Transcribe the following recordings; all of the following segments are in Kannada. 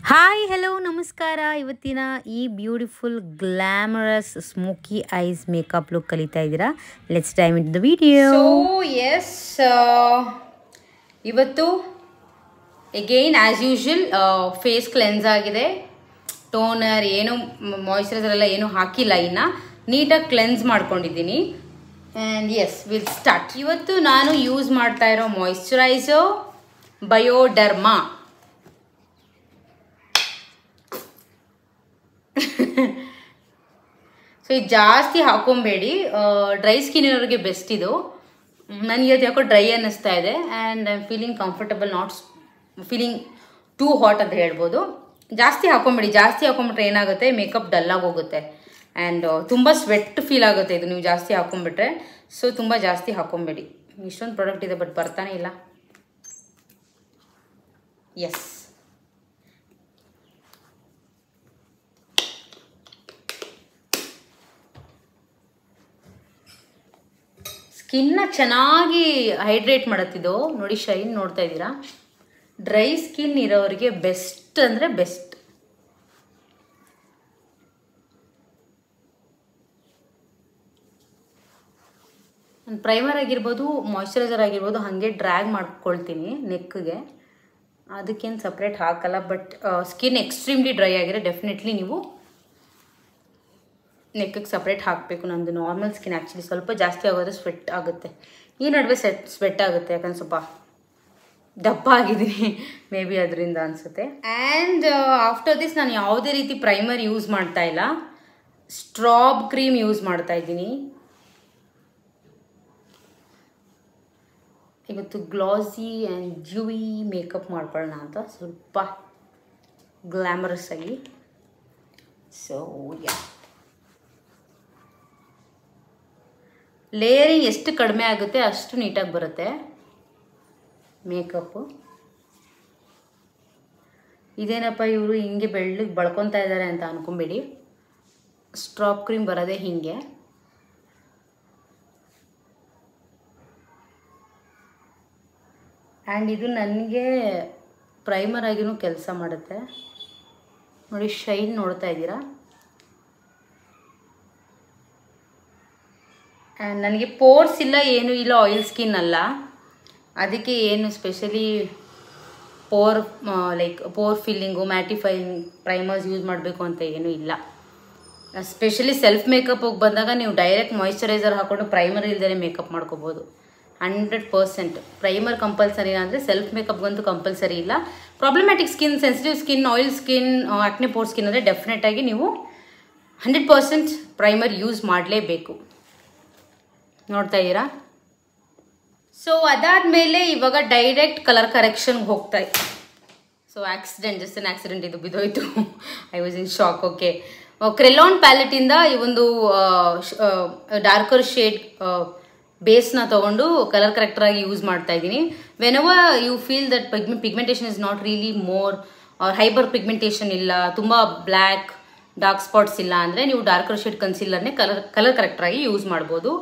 ಹಾಯ್ ಹಲೋ ನಮಸ್ಕಾರ. ಇವತ್ತಿನ ಈ beautiful glamorous smoky eyes makeup look ಕಲಿತಾ ಇದ್ದೀರಾ. Let's dive in the video. So yes, ಇವತ್ತು again as usual face cleanse ಆಗಿದೆ. ಟೋನರ್ ಏನು ಮಾಯಿಶ್ಚರೈಸರ್ ಎಲ್ಲ ಏನು ಹಾಕಿಲ್ಲ, ಇನ್ನು ನೀಟಾಗಿ ಕ್ಲೆನ್ಸ್ ಮಾಡ್ಕೊಂಡಿದ್ದೀನಿ. And yes will start. ಇವತ್ತು ನಾನು ಯೂಸ್ ಮಾಡ್ತಾ ಇರೋ ಮಾಯಿಶ್ಚರೈಸರ್ ಬಯೋಡರ್ಮಾ. ಸೊ ಇದು ಜಾಸ್ತಿ ಹಾಕೊಬೇಡಿ, ಡ್ರೈ ಸ್ಕಿನ್ ಇರೋರಿಗೆ ಬೆಸ್ಟ್ ಇದು. ನನಗೆ ಇವತ್ತು ಯಾಕೋ ಡ್ರೈ ಅನ್ನಿಸ್ತಾ ಇದೆ and I am feeling comfortable, not feeling too hot ಅಂತ ಹೇಳ್ಬೋದು. ಜಾಸ್ತಿ ಹಾಕೊಂಬೇಡಿ, ಜಾಸ್ತಿ ಹಾಕೊಂಬಿಟ್ರೆ ಏನಾಗುತ್ತೆ, ಮೇಕಪ್ ಡಲ್ಲಾಗಿ ಹೋಗುತ್ತೆ ಆ್ಯಂಡ್ ತುಂಬ ಸ್ವೆಟ್ ಫೀಲ್ ಆಗುತ್ತೆ ಇದು ನೀವು ಜಾಸ್ತಿ ಹಾಕೊಂಬಿಟ್ರೆ. ಸೊ ತುಂಬ ಜಾಸ್ತಿ ಹಾಕೊಬೇಡಿ. ಇಷ್ಟೊಂದು ಪ್ರಾಡಕ್ಟ್ ಇದೆ ಬಟ್ ಬರ್ತಾನೆ ಇಲ್ಲ. ಎಸ್, ಸ್ಕಿನ್ನ ಚೆನ್ನಾಗಿ ಹೈಡ್ರೇಟ್ ಮಾಡುತ್ತಿದ್ದು ನೋಡಿ, ಶೈನ್ ನೋಡ್ತಾ ಇದ್ದೀರಾ. ಡ್ರೈ ಸ್ಕಿನ್ ಇರೋರಿಗೆ ಬೆಸ್ಟ್ ಅಂದರೆ ಬೆಸ್ಟ್. ನಾನು ಪ್ರೈಮರ್ ಆಗಿರ್ಬೋದು, ಮಾಯಿಶ್ಚರೈಸರ್ ಆಗಿರ್ಬೋದು ಹಾಗೆ ಡ್ರ್ಯಾಗ್ ಮಾಡ್ಕೊಳ್ತೀನಿ ನೆಕ್ಗೆ, ಅದಕ್ಕೇನು ಸಪ್ರೇಟ್ ಹಾಕಲ್ಲ. ಬಟ್ ಸ್ಕಿನ್ ಎಕ್ಸ್ಟ್ರೀಮ್ಲಿ ಡ್ರೈ ಆಗಿರೋ ಡೆಫಿನೆಟ್ಲಿ ನೀವು ನೆಕ್ಕಿಗೆ ಸಪ್ರೇಟ್ ಹಾಕಬೇಕು. ನಂದು ನಾರ್ಮಲ್ ಸ್ಕಿನ್ ಆ್ಯಕ್ಚುಲಿ ಸ್ವಲ್ಪ ಜಾಸ್ತಿ ಆಗೋದ್ರೆ ಸ್ವೆಟ್ ಆಗುತ್ತೆ, ಈ ನಡುವೆ ಸ್ವೆಟ್ ಆಗುತ್ತೆ ಯಾಕಂದ್ರೆ ಸ್ವಲ್ಪ ದಪ್ಪ ಆಗಿದ್ದೀನಿ, ಮೇ ಬಿ ಅದರಿಂದ ಅನಿಸುತ್ತೆ. ಆ್ಯಂಡ್ ಆಫ್ಟರ್ ದಿಸ್ ನಾನು ಯಾವುದೇ ರೀತಿ ಪ್ರೈಮರ್ ಯೂಸ್ ಮಾಡ್ತಾ ಇಲ್ಲ, ಸ್ಟ್ರಾಬ್ ಕ್ರೀಮ್ ಯೂಸ್ ಮಾಡ್ತಾ ಇದ್ದೀನಿ. ಇವತ್ತು ಗ್ಲಾಸಿ ಆ್ಯಂಡ್ ಜ್ಯೂವಿ ಮೇಕಪ್ ಮಾಡ್ಕೊಳ್ಳೋಣ ಅಂತ, ಸ್ವಲ್ಪ ಗ್ಲ್ಯಾಮರಸ್ ಆಗಿ. ಸೊ ಯಾ, ಲೇಯರಿಂಗ್ ಎಷ್ಟು ಕಡಿಮೆ ಆಗುತ್ತೆ ಅಷ್ಟು ನೀಟಾಗಿ ಬರುತ್ತೆ ಮೇಕಪ್ಪು. ಇದೇನಪ್ಪ ಇವರು ಹಿಂಗೆ ಬೆಳ್ಳಗೆ ಬಳ್ಕೊತಾ ಇದ್ದಾರೆ ಅಂತ ಅಂದ್ಕೊಂಬೇಡಿ, ಸ್ಟ್ರಾಬ್ ಕ್ರೀಮ್ ಬರೋದೇ ಹೀಗೆ. ಆ್ಯಂಡ್ ಇದು ನನಗೆ ಪ್ರೈಮರ್ ಆಗಿನೂ ಕೆಲಸ ಮಾಡುತ್ತೆ ನೋಡಿ, ಶೈನ್ ನೋಡ್ತಾ ಇದ್ದೀರಾ. ಆ್ಯಂಡ್ ನನಗೆ ಪೋರ್ಸ್ ಇಲ್ಲ, ಏನೂ ಇಲ್ಲ, ಆಯಿಲ್ ಸ್ಕಿನ್ ಅಲ್ಲ, ಅದಕ್ಕೆ ಏನು specially pore filling mattifying primers use ಮಾಡಬೇಕು ಅಂತ ಏನೂ ಇಲ್ಲ. ಸ್ಪೆಷಲಿ ಸೆಲ್ಫ್ ಮೇಕಪ್ಪಿಗೆ ಬಂದಾಗ ನೀವು ಡೈರೆಕ್ಟ್ ಮಾಯಿಶ್ಚರೈಸರ್ ಹಾಕ್ಕೊಂಡು ಪ್ರೈಮರ್ ಇಲ್ಲದೇ ಮೇಕಪ್ ಮಾಡ್ಕೋಬೋದು 100%. ಪ್ರೈಮರ್ ಕಂಪಲ್ಸರಿನ ಅಂದರೆ ಸೆಲ್ಫ್ ಮೇಕಪ್ಗಂತೂ ಕಂಪಲ್ಸರಿ ಇಲ್ಲ. Problematic skin, sensitive skin, oil skin, acne pore skin ಅಂದರೆ ಡೆಫಿನೆಟಾಗಿ ನೀವು 100% ಪ್ರೈಮರ್ ಯೂಸ್ ಮಾಡಲೇಬೇಕು. ನೋಡ್ತಾ ಇದ್ದೀರಾ. ಸೊ ಅದಾದಮೇಲೆ ಇವಾಗ ಡೈರೆಕ್ಟ್ ಕಲರ್ ಕರೆಕ್ಷನ್ಗೆ ಹೋಗ್ತಾ ಇತ್ತು. ಸೊ ಜಸ್ಟ್ ಅನ್ ಆಕ್ಸಿಡೆಂಟ್, ಇದು ಬಿದ್ದೋಯ್ತು. I was in shock. Okay, Kryolan ಪ್ಯಾಲೆಟಿಂದ ಈ ಒಂದು ಡಾರ್ಕರ್ ಶೇಡ್ ಬೇಸ್ನ ತೊಗೊಂಡು ಕಲರ್ ಕರೆಕ್ಟರಾಗಿ ಯೂಸ್ ಮಾಡ್ತಾ ಇದ್ದೀನಿ. Whenever you feel that pigmentation is not really more or hyper pigmentation ಇಲ್ಲ, ತುಂಬ ಬ್ಲ್ಯಾಕ್ ಡಾರ್ಕ್ ಸ್ಪಾಟ್ಸ್ ಇಲ್ಲ ಅಂದರೆ ನೀವು ಡಾರ್ಕರ್ ಶೇಡ್ ಕನ್ಸೀಲರ್ನೇ ಕಲರ್ ಕರೆಕ್ಟರಾಗಿ ಯೂಸ್ ಮಾಡ್ಬೋದು.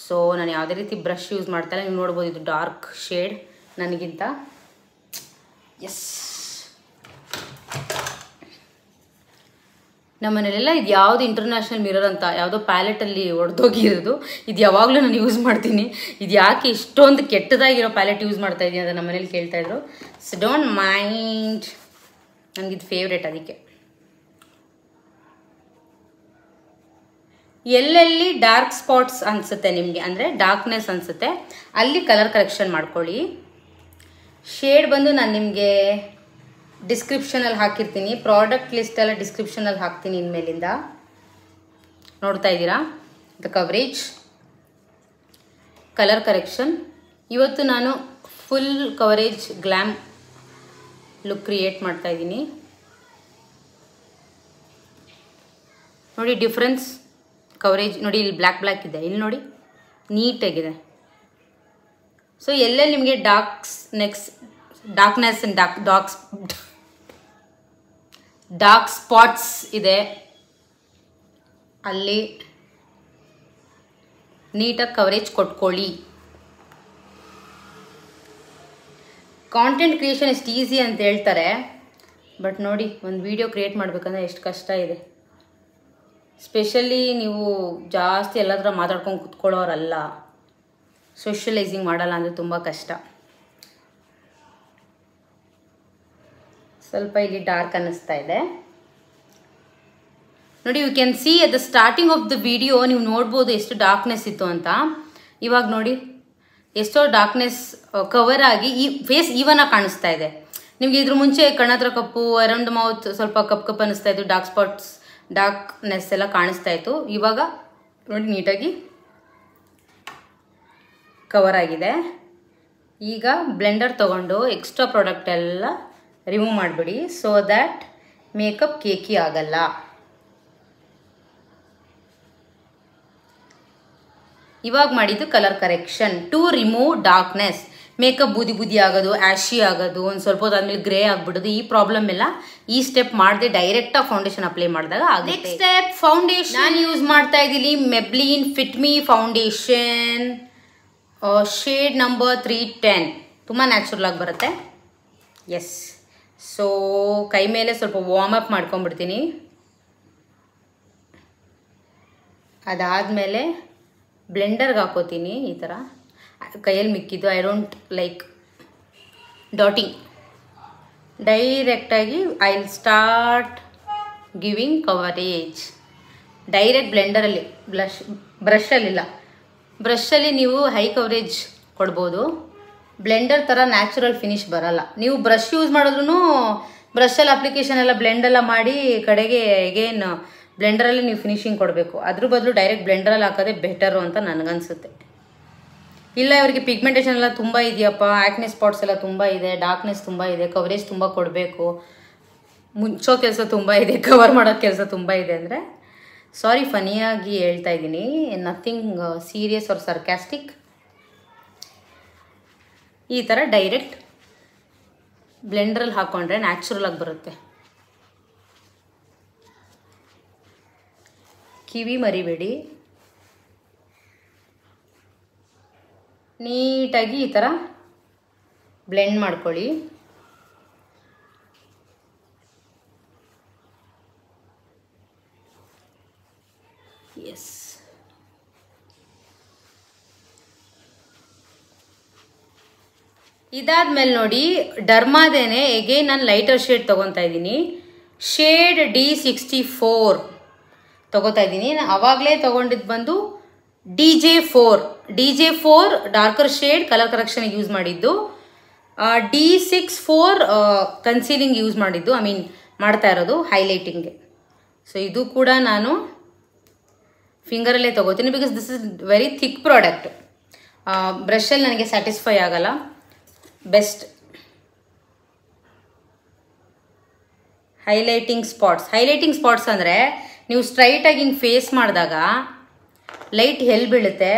ಸೊ ನಾನು ಯಾವುದೇ ರೀತಿ ಬ್ರಷ್ ಯೂಸ್ ಮಾಡ್ತಾ ಇಲ್ಲ, ನೀವು ನೋಡ್ಬೋದು ಇದು ಡಾರ್ಕ್ ಶೇಡ್ ನನಗಿಂತ. ಎಸ್, ನಮ್ಮನೇಲೆಲ್ಲ ಇದು ಯಾವುದು ಇಂಟರ್ನ್ಯಾಷನಲ್ ಮಿರರ್ ಅಂತ ಯಾವುದೋ ಪ್ಯಾಲೆಟಲ್ಲಿ ಹೊಡೆದೋಗಿರೋದು, ಇದು ಯಾವಾಗಲೂ ನಾನು ಯೂಸ್ ಮಾಡ್ತೀನಿ. ಇದು ಯಾಕೆ ಇಷ್ಟೊಂದು ಕೆಟ್ಟದಾಗಿರೋ ಪ್ಯಾಲೆಟ್ ಯೂಸ್ ಮಾಡ್ತಾ ಇದ್ದೀನಿ ಅಂತ ನಮ್ಮ ಮನೇಲಿ ಕೇಳ್ತಾಯಿದ್ರು. ಸೊ ಡೋಂಟ್ ಮೈಂಡ್, ನನಗಿದು ಫೇವ್ರೇಟ್. ಅದಕ್ಕೆ ಎಲ್ಲೆಲ್ಲಿ ಡಾರ್ಕ್ ಸ್ಪಾಟ್ಸ್ ಅನಿಸುತ್ತೆ ನಿಮಗೆ, ಅಂದರೆ ಡಾರ್ಕ್ನೆಸ್ ಅನಿಸುತ್ತೆ, ಅಲ್ಲಿ ಕಲರ್ ಕರೆಕ್ಷನ್ ಮಾಡ್ಕೊಳ್ಳಿ. ಶೇಡ್ ಬಂದು ನಾನು ನಿಮಗೆ ಡಿಸ್ಕ್ರಿಪ್ಷನಲ್ಲಿ ಹಾಕಿರ್ತೀನಿ, ಪ್ರಾಡಕ್ಟ್ ಲಿಸ್ಟೆಲ್ಲ ಡಿಸ್ಕ್ರಿಪ್ಷನಲ್ಲಿ ಹಾಕ್ತೀನಿ ಇನ್ಮೇಲಿಂದ. ನೋಡ್ತಾ ಇದ್ದೀರಾ ದ ಕವರೇಜ್, ಕಲರ್ ಕರೆಕ್ಷನ್. ಇವತ್ತು ನಾನು full coverage glam look create ಮಾಡ್ತಾ ಇದ್ದೀನಿ. ನೋಡಿ ಡಿಫ್ರೆನ್ಸ್ ಕವರೇಜ್ ನೋಡಿ, ಇಲ್ಲಿ ಬ್ಲ್ಯಾಕ್ ಇದೆ, ಇಲ್ಲಿ ನೋಡಿ ನೀಟಾಗಿದೆ. ಸೊ ಎಲ್ಲೆಲ್ಲಿ ನಿಮಗೆ ಡಾರ್ಕ್ನೆಸ್ ಆ್ಯಂಡ್ ಡಾರ್ಕ್ ಸ್ಪಾಟ್ಸ್ ಇದೆ ಅಲ್ಲಿ ನೀಟಾಗಿ ಕವರೇಜ್ ಕೊಟ್ಕೊಳ್ಳಿ. ಕಾಂಟೆಂಟ್ ಕ್ರಿಯೇಷನ್ ಎಷ್ಟು ಈಸಿ ಅಂತ ಹೇಳ್ತಾರೆ, ಬಟ್ ನೋಡಿ, ಒಂದು ವಿಡಿಯೋ ಕ್ರಿಯೇಟ್ ಮಾಡಬೇಕಂದ್ರೆ ಎಷ್ಟು ಕಷ್ಟ ಇದೆ. ಸ್ಪೆಷಲಿ ನೀವು ಜಾಸ್ತಿ ಎಲ್ಲಾದ್ರೂ ಮಾತಾಡ್ಕೊಂಡು ಕೂತ್ಕೊಳ್ಳೋರಲ್ಲ, ಸೋಷಿಯಲೈಸಿಂಗ್ ಮಾಡಲ್ಲ ಅಂದರೆ ತುಂಬ ಕಷ್ಟ. ಸ್ವಲ್ಪ ಇಲ್ಲಿ ಡಾರ್ಕ್ ಅನ್ನಿಸ್ತಾ ಇದೆ ನೋಡಿ. You can see at the starting of the video ನೀವು ನೋಡ್ಬೋದು ಎಷ್ಟು ಡಾರ್ಕ್ನೆಸ್ ಇತ್ತು ಅಂತ. ಇವಾಗ ನೋಡಿ ಎಷ್ಟೋ ಡಾರ್ಕ್ನೆಸ್ ಕವರ್ ಆಗಿ ಈ ಫೇಸ್ ಈವನಾಗಿ ಕಾಣಿಸ್ತಾ ಇದೆ. ನಿಮಗೆ ಇದ್ರ ಮುಂಚೆ ಕಣ್ಣತ್ರ ಕಪ್ಪು, ಅರೌಂಡ್ ಮೌತ್ ಸ್ವಲ್ಪ ಕಪ್ ಅನ್ನಿಸ್ತಾ ಇತ್ತು, ಡಾರ್ಕ್ ಸ್ಪಾಟ್ಸ್, ಡಾರ್ಕ್ನೆಸ್ ಎಲ್ಲ ಕಾಣಿಸ್ತಾ ಇತ್ತು. ಇವಾಗ ನೋಡಿ ನೀಟಾಗಿ ಕವರ್ ಆಗಿದೆ. ಈಗ ಬ್ಲೆಂಡರ್ ತೊಗೊಂಡು ಎಕ್ಸ್ಟ್ರಾ ಪ್ರಾಡಕ್ಟ್ ಎಲ್ಲ ರಿಮೂವ್ ಮಾಡಿಬಿಡಿ, ಸೊ ದ್ಯಾಟ್ ಮೇಕಪ್ ಕೇಕಿ ಆಗಲ್ಲ. ಇವಾಗ ಮಾಡಿದ್ದು colour correction to remove darkness. Makeup ಬೂದಿ ಆಗೋದು, ಆ್ಯಶಿ ಆಗೋದು, ಒಂದು ಸ್ವಲ್ಪ ಹೊತ್ತು ಆದ್ಮೇಲೆ ಗ್ರೇ ಆಗ್ಬಿಡೋದು, ಈ ಪ್ರಾಬ್ಲಮ್ ಎಲ್ಲ ಈ ಸ್ಟೆಪ್ ಮಾಡದೆ ಡೈರೆಕ್ಟಾಗಿ ಫೌಂಡೇಶನ್ ಅಪ್ಲೈ ಮಾಡಿದಾಗ ಆಗುತ್ತೆ. Next step foundation. ನಾನು ಯೂಸ್ ಮಾಡ್ತಾ ಇದ್ದೀನಿ ಮೆಬ್ಲಿನ್ fit me foundation shade number 310. ತುಂಬ ನ್ಯಾಚುರಲ್ ಆಗಿ ಬರುತ್ತೆ. ಎಸ್, ಸೊ ಕೈ ಮೇಲೆ ಸ್ವಲ್ಪ ವಾರ್ಮ್ ಅಪ್ ಮಾಡ್ಕೊಂಡ್ಬಿಡ್ತೀನಿ. ಅದಾದಮೇಲೆ ಬ್ಲೆಂಡರ್ಗೆ ಹಾಕೋತೀನಿ. ಈ ಥರ ಕೈಯಲ್ಲಿ ಮಿಕ್ಕಿದ್ದು ಐ ಡೋಂಟ್ ಲೈಕ್ ಡಾಟಿಂಗ್. ಡೈರೆಕ್ಟಾಗಿ I will start giving coverage direct ಬ್ಲೆಂಡರಲ್ಲಿ. ಬ್ರಷಲ್ಲಿಲ್ಲ. ಬ್ರಷಲ್ಲಿ ನೀವು ಹೈ ಕವರೇಜ್ ಕೊಡ್ಬೋದು, ಬ್ಲೆಂಡರ್ ಥರ ನ್ಯಾಚುರಲ್ ಫಿನಿಶ್ ಬರಲ್ಲ. ನೀವು ಬ್ರಷ್ ಯೂಸ್ ಮಾಡಿದ್ರೂ ಬ್ರಷಲ್ಲಿ ಅಪ್ಲಿಕೇಶನ್ ಎಲ್ಲ ಬ್ಲೆಂಡೆಲ್ಲ ಮಾಡಿ ಕಡೆಗೆ ಅಗೇನ್ ಬ್ಲೆಂಡರಲ್ಲಿ ನೀವು ಫಿನಿಶಿಂಗ್ ಕೊಡಬೇಕು. ಅದ್ರ ಬದಲು ಡೈರೆಕ್ಟ್ ಬ್ಲೆಂಡರಲ್ಲಿ ಹಾಕೋದೇ ಬೆಟರು ಅಂತ ನನಗನ್ಸುತ್ತೆ. ಇಲ್ಲ ಇವರಿಗೆ ಪಿಗ್ಮೆಂಟೇಷನ್ ಎಲ್ಲ ತುಂಬ ಇದೆಯಪ್ಪ, ಆ್ಯಕ್ನೆ ಸ್ಪಾಟ್ಸ್ ಎಲ್ಲ ತುಂಬ ಇದೆ, ಡಾರ್ಕ್ನೆಸ್ ತುಂಬ ಇದೆ, ಕವರೇಜ್ ತುಂಬ ಕೊಡಬೇಕು, ಮುಚ್ಚೋ ಕೆಲಸ ತುಂಬ ಇದೆ, ಕವರ್ ಮಾಡೋ ಕೆಲಸ ತುಂಬ ಇದೆ ಅಂದರೆ ಸಾರಿ, ಫನಿಯಾಗಿ ಹೇಳ್ತಾ ಇದ್ದೀನಿ, ನಥಿಂಗ್ ಸೀರಿಯಸ್ ಆರ್ ಸರ್ಕ್ಯಾಸ್ಟಿಕ್. ಈ ಥರ ಡೈರೆಕ್ಟ್ ಬ್ಲೆಂಡ್ರಲ್ಲಿ ಹಾಕ್ಕೊಂಡ್ರೆ ನ್ಯಾಚುರಲ್ ಆಗಿ ಬರುತ್ತೆ. ಕಿವಿ ಮರಿಬೇಡಿ. ನೀಟಾಗಿ ಈ ಥರ ಬ್ಲೆಂಡ್ ಮಾಡ್ಕೊಳ್ಳಿ. ಎಸ್, ಇದಾದ್ಮೇಲೆ ನೋಡಿ ಡರ್ಮಾದೇನೆ ಎಗೇನ್ ನಾನು ಲೈಟರ್ ಶೇಡ್ ತೊಗೊತಾ ಇದ್ದೀನಿ. ಶೇಡ್ D64 ತೊಗೋತಾ ಇದ್ದೀನಿ. ಆವಾಗಲೇ ತೊಗೊಂಡಿದ್ದು ಬಂದು DJ4 ಡಾರ್ಕರ್ ಶೇಡ್ ಕಲರ್ ಕರೆಕ್ಷನ್ಗೆ ಯೂಸ್ ಮಾಡಿದ್ದು, D64 ಕನ್ಸೀಲಿಂಗ್ ಯೂಸ್ ಮಾಡಿದ್ದು, ಐ ಮೀನ್ ಮಾಡ್ತಾ ಇರೋದು ಹೈಲೈಟಿಂಗ್ಗೆ. ಸೊ ಇದು ಕೂಡ ನಾನು ಫಿಂಗರಲ್ಲೇ ತೊಗೋತೀನಿ, because this is very thick product. ಬ್ರಷಲ್ಲಿ ನನಗೆ ಸ್ಯಾಟಿಸ್ಫೈ ಆಗಲ್ಲ. ಬೆಸ್ಟ್ ಹೈಲೈಟಿಂಗ್ ಸ್ಪಾಟ್ಸ್ ಅಂದರೆ ನೀವು ಸ್ಟ್ರೈಟಾಗಿ ಹಿಂಗೆ ಫೇಸ್ ಮಾಡಿದಾಗ ಲೈಟ್ ಎಲ್ಲಿ ಬೀಳುತ್ತೆ,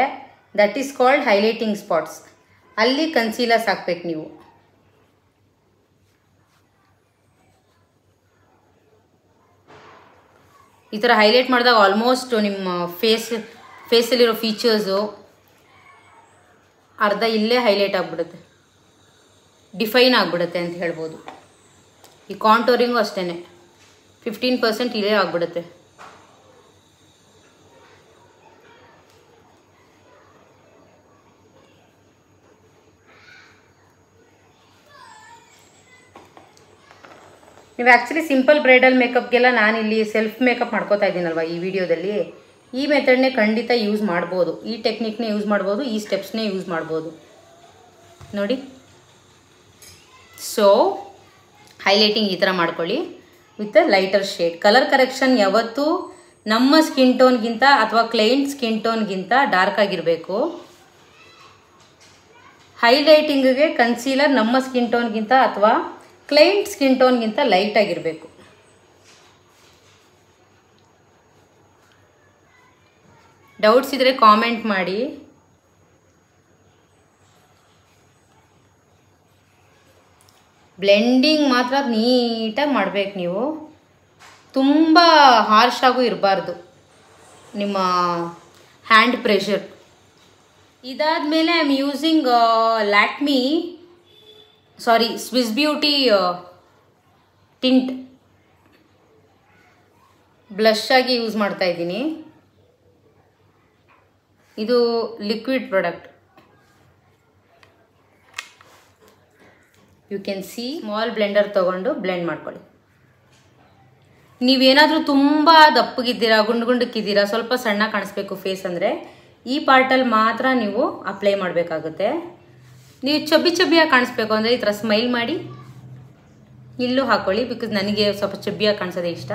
that is called highlighting spots. ಅಲ್ಲಿ ಕನ್ಸೀಲರ್ಸ್ ಹಾಕ್ಬೇಕು ನೀವು. ಈ ಥರ ಹೈಲೈಟ್ ಮಾಡಿದಾಗ ಆಲ್ಮೋಸ್ಟ್ ನಿಮ್ಮ ಫೇಸಲ್ಲಿರೋ ಫೀಚರ್ಸು ಅರ್ಧ ಇಲ್ಲೇ ಹೈಲೈಟ್ ಆಗಿಬಿಡುತ್ತೆ, ಡಿಫೈನ್ ಆಗಿಬಿಡುತ್ತೆ ಅಂತ ಹೇಳ್ಬೋದು. ಈ ಕಾಂಟೋರಿಂಗು ಅಷ್ಟೇ 15% ಇಲ್ಲೇ ಆಗಿಬಿಡುತ್ತೆ. ನೀವು ಆ್ಯಕ್ಚುಲಿ ಸಿಂಪಲ್ ಬ್ರೈಡಲ್ ಮೇಕಪ್ಗೆಲ್ಲ ನಾನಿಲ್ಲಿ ಸೆಲ್ಫ್ ಮೇಕಪ್ ಮಾಡ್ಕೋತಾ ಇದ್ದೀನಲ್ವ ಈ ವಿಡಿಯೋದಲ್ಲಿ, ಈ ಮೆಥಡ್ನೇ ಖಂಡಿತ ಯೂಸ್ ಮಾಡ್ಬೋದು, ಈ ಟೆಕ್ನಿಕ್ನೇ ಯೂಸ್ ಮಾಡ್ಬೋದು, ಈ ಸ್ಟೆಪ್ಸ್ನೇ ಯೂಸ್ ಮಾಡ್ಬೋದು ನೋಡಿ. ಸೊ ಹೈಲೈಟಿಂಗ್ ಈ ಥರ ಮಾಡ್ಕೊಳ್ಳಿ with lighter shade. Colour correction ಯಾವತ್ತೂ ನಮ್ಮ ಸ್ಕಿನ್ ಟೋನ್ಗಿಂತ ಅಥವಾ ಕ್ಲೈಂಟ್ ಸ್ಕಿನ್ ಟೋನ್ಗಿಂತ ಡಾರ್ಕ್ ಆಗಿರಬೇಕು. ಹೈಲೈಟಿಂಗ್ಗೆ ಕನ್ಸೀಲರ್ ನಮ್ಮ ಸ್ಕಿನ್ ಟೋನ್ಗಿಂತ ಅಥವಾ ಕ್ಲೈಂಟ್ ಸ್ಕಿನ್ ಟೋನ್ಗಿಂತ ಲೈಟ್ ಆಗಿರಬೇಕು. ಡೌಟ್ಸ್ ಇದ್ದರೆ ಕಾಮೆಂಟ್ ಮಾಡಿ. ಬ್ಲೆಂಡಿಂಗ್ ಮಾತ್ರ ನೀಟಾಗಿ ಮಾಡಬೇಕು ನೀವು, ತುಂಬ ಹಾರ್ಶಾಗೂ ಇರಬಾರ್ದು ನಿಮ್ಮ ಹ್ಯಾಂಡ್ ಪ್ರೆಷರ್. ಇದಾದಮೇಲೆ I am using Swiss beauty tint blush ಆಗಿ ಯೂಸ್ ಮಾಡ್ತಾ ಇದ್ದೀನಿ. ಇದು liquid product. You can see. Small blender ತೊಗೊಂಡು ಬ್ಲೆಂಡ್ ಮಾಡ್ಕೊಳ್ಳಿ. ನೀವೇನಾದರೂ ತುಂಬ ದಪ್ಪಗಿದ್ದೀರಾ, ಗುಂಡಕ್ಕಿದ್ದೀರಾ, ಸ್ವಲ್ಪ ಸಣ್ಣ ಕಾಣಿಸ್ಬೇಕು ಫೇಸ್ ಅಂದರೆ ಈ ಪಾರ್ಟಲ್ಲಿ ಮಾತ್ರ ನೀವು ಅಪ್ಲೈ ಮಾಡಬೇಕಾಗುತ್ತೆ. ನೀವು ಚಬ್ಬಿಯಾಗಿ ಕಾಣಿಸ್ಬೇಕು ಅಂದರೆ ಈ ಥರ ಸ್ಮೈಲ್ ಮಾಡಿ ಇಲ್ಲೂ ಹಾಕ್ಕೊಳ್ಳಿ. ಬಿಕಾಸ್ ನನಗೆ ಸ್ವಲ್ಪ ಚಬ್ಬಿಯಾಗಿ ಕಾಣಿಸೋದೇ ಇಷ್ಟ.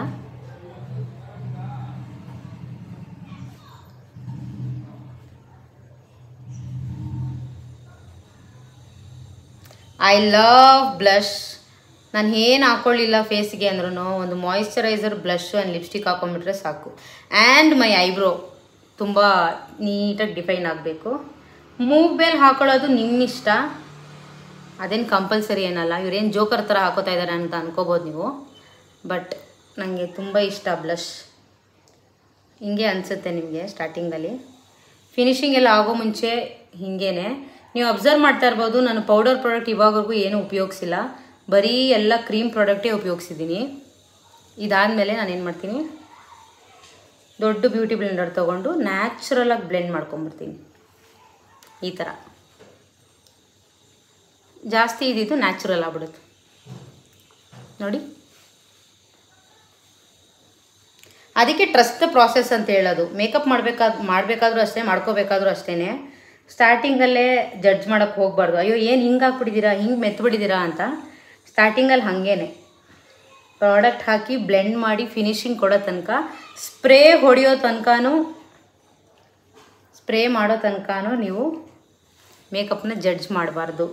I love blush. ನಾನು ಏನು ಹಾಕ್ಕೊಳ್ಳಿಲ್ಲ ಫೇಸ್ಗೆ ಅಂದ್ರೂ ಒಂದು ಮಾಯಿಶ್ಚರೈಸರ್, ಬ್ಲಷ್ ಆ್ಯಂಡ್ ಲಿಪ್ಸ್ಟಿಕ್ ಹಾಕೊಂಡ್ಬಿಟ್ರೆ ಸಾಕು. ಆ್ಯಂಡ್ ಮೈ ಐಬ್ರೋ ತುಂಬ ನೀಟಾಗಿ ಡಿಫೈನ್ ಆಗಬೇಕು. ಮೂಗ್ ಬೇಲ್ ಹಾಕೊಳ್ಳೋದು ನಿಮ್ಮಿಷ್ಟ, ಅದೇನು ಕಂಪಲ್ಸರಿ ಏನಲ್ಲ. ಇವ್ರೇನು ಜೋಕರ್ ಥರ ಹಾಕೋತಾ ಇದ್ದಾರೆ ಅಂತ ಅನ್ಕೋಬೋದು ನೀವು. ಬಟ್ ನನಗೆ ತುಂಬ ಇಷ್ಟ ಬ್ಲಷ್. ಹಿಂಗೆ ಅನಿಸುತ್ತೆ ನಿಮಗೆ ಸ್ಟಾರ್ಟಿಂಗಲ್ಲಿ. ಫಿನಿಶಿಂಗ್ ಎಲ್ಲ ಆಗೋ ಮುಂಚೆ ಹಿಂಗೇನೆ. ನೀವು ಅಬ್ಸರ್ವ್ ಮಾಡ್ತಾ ಇರ್ಬೋದು, ನಾನು ಪೌಡರ್ ಪ್ರಾಡಕ್ಟ್ ಇವಾಗವರೆಗೂ ಏನೂ ಉಪಯೋಗಿಸಿಲ್ಲ. ಬರೀ ಎಲ್ಲ ಕ್ರೀಮ್ ಪ್ರಾಡಕ್ಟೇ ಉಪಯೋಗಿಸಿದ್ದೀನಿ. ಇದಾದಮೇಲೆ ನಾನೇನು ಮಾಡ್ತೀನಿ, ದೊಡ್ಡ ಬ್ಯೂಟಿ ಬ್ಲೆಂಡರ್ ತೊಗೊಂಡು ನ್ಯಾಚುರಲಾಗಿ ಬ್ಲೆಂಡ್ ಮಾಡ್ಕೊಂಬಿಡ್ತೀನಿ. ಈ ಥರ ಜಾಸ್ತಿ ಇದ್ದಿದ್ದು ನ್ಯಾಚುರಲ್ ಆಗ್ಬಿಡುತ್ತೆ ನೋಡಿ. ಅದಕ್ಕೆ ಟ್ರಸ್ಟ್ ಪ್ರಾಸೆಸ್ ಅಂತ ಹೇಳೋದು. ಮೇಕಪ್ ಮಾಡಬೇಕಾದ್ರೂ ಅಷ್ಟೇ, ಮಾಡ್ಕೋಬೇಕಾದ್ರೂ ಅಷ್ಟೇ. ಸ್ಟಾರ್ಟಿಂಗಲ್ಲೇ ಜಡ್ಜ್ ಮಾಡೋಕ್ಕೆ ಹೋಗಬಾರ್ದು. ಅಯ್ಯೋ ಏನು ಹಿಂಗೆ ಹಾಕ್ಬಿಟ್ಟಿದ್ದೀರಾ, ಹಿಂಗೆ ಮೆತ್ಬಿಟ್ಟಿದ್ದೀರಾ ಅಂತ. ಸ್ಟಾರ್ಟಿಂಗಲ್ಲಿ ಹಾಗೇನೆ ಪ್ರಾಡಕ್ಟ್ ಹಾಕಿ ಬ್ಲೆಂಡ್ ಮಾಡಿ ಫಿನಿಶಿಂಗ್ ಕೊಡೋ ತನಕ, ಸ್ಪ್ರೇ ಹೊಡೆಯೋ ತನಕನೂ, ಸ್ಪ್ರೇ ಮಾಡೋ ತನಕನೂ ನೀವು ಮೇಕಪ್ನ ಜಡ್ಜ್ ಮಾಡಬಾರ್ದು.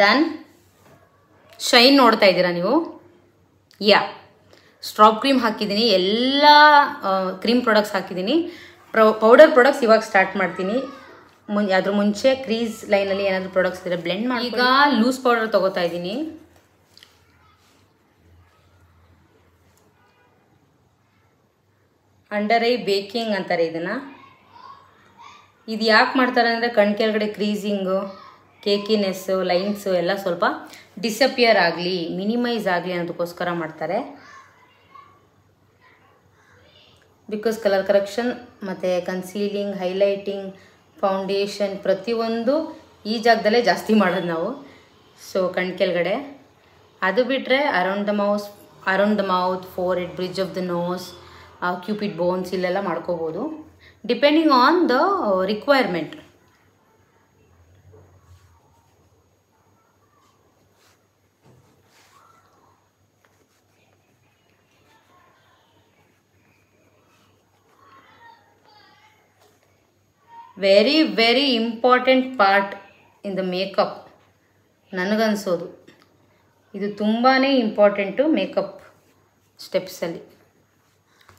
ಡನ್. ಶೈನ್ ನೋಡ್ತಾ ಇದ್ದೀರಾ ನೀವು. ಸ್ಟ್ರಾಬ್ ಕ್ರೀಮ್ ಹಾಕಿದ್ದೀನಿ, ಎಲ್ಲ ಕ್ರೀಮ್ ಪ್ರಾಡಕ್ಟ್ಸ್ ಹಾಕಿದ್ದೀನಿ. ಪೌಡರ್ ಪ್ರಾಡಕ್ಟ್ಸ್ ಇವಾಗ ಸ್ಟಾರ್ಟ್ ಮಾಡ್ತೀನಿ. ಅದ್ರ ಮುಂಚೆ ಕ್ರೀಸ್ ಲೈನಲ್ಲಿ ಏನಾದರೂ ಪ್ರಾಡಕ್ಟ್ಸ್ ಇದ್ದರೆ ಬ್ಲೆಂಡ್ ಮಾಡಿ. ಈಗ ಲೂಸ್ ಪೌಡರ್ ತೊಗೋತಾ ಇದ್ದೀನಿ. ಅಂಡರ್ ಐ ಬೇಕಿಂಗ್ ಅಂತಾರೆ ಇದನ್ನು. ಇದು ಯಾಕೆ ಮಾಡ್ತಾರೆ ಅಂದರೆ ಕಣ್ ಕೆಳಗಡೆ ಕ್ರೀಸಿಂಗು, ಕೇಕಿನೆಸ್ಸು, ಲೈನ್ಸು ಎಲ್ಲ ಸ್ವಲ್ಪ ಡಿಸಪಿಯರ್ ಆಗಲಿ, ಮಿನಿಮೈಸ್ ಆಗಲಿ ಅನ್ನೋದಕ್ಕೋಸ್ಕರ ಮಾಡ್ತಾರೆ. ಬಿಕಾಸ್ ಕಲರ್ ಕರೆಕ್ಷನ್ ಮತ್ತು ಕನ್ಸೀಲಿಂಗ್, ಹೈಲೈಟಿಂಗ್, ಫೌಂಡೇಶನ್ ಪ್ರತಿಯೊಂದು ಈ ಜಾಗದಲ್ಲೇ ಜಾಸ್ತಿ ಮಾಡೋದು ನಾವು. ಸೊ ಕಣ್ ಕೆಳಗಡೆ. ಅದು ಬಿಟ್ಟರೆ around the mouth, forehead, bridge of the nose, cupid bones ಇಲ್ಲೆಲ್ಲ ಮಾಡ್ಕೋಬೋದು, depending on the requirement. Very very important part in the makeup ನನಗನ್ಸೋದು. ಇದು ತುಂಬಾ ಇಂಪಾರ್ಟೆಂಟು ಮೇಕಪ್ ಸ್ಟೆಪ್ಸಲ್ಲಿ.